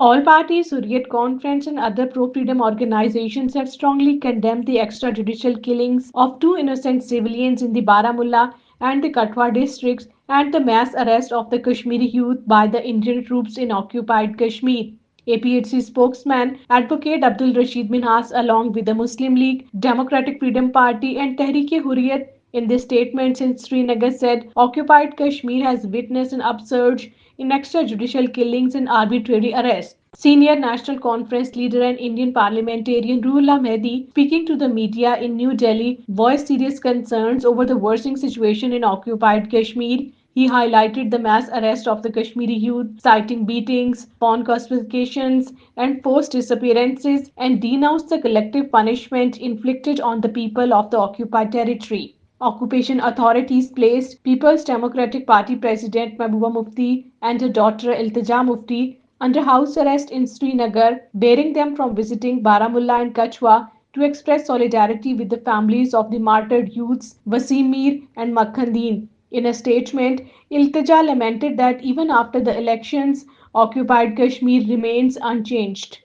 All parties, Hurriyat Conference, and other pro freedom organizations have strongly condemned the extrajudicial killings of two innocent civilians in the Baramulla and the Katwa districts and the mass arrest of the Kashmiri youth by the Indian troops in occupied Kashmir. APHC spokesman Advocate Abdul Rashid Minhas, along with the Muslim League, Democratic Freedom Party, and Tehreek-e-Hurriyat, in this statement in Srinagar said occupied Kashmir has witnessed an upsurge in extrajudicial killings and arbitrary arrests. Senior National Conference leader and Indian parliamentarian Ruhollah Mehdi, speaking to the media in New Delhi, voiced serious concerns over the worsening situation in occupied Kashmir. He highlighted the mass arrest of the Kashmiri youth, citing beatings, pawn confiscations, and forced disappearances, and denounced the collective punishment inflicted on the people of the occupied territory. Occupation authorities placed People's Democratic Party President Mahbooba Mufti and her daughter Iltija Mufti under house arrest in Srinagar, barring them from visiting Baramulla and Kachwa to express solidarity with the families of the martyred youths Wasim Mir and Makhandeen. In a statement, Iltija lamented that even after the elections, occupied Kashmir remains unchanged.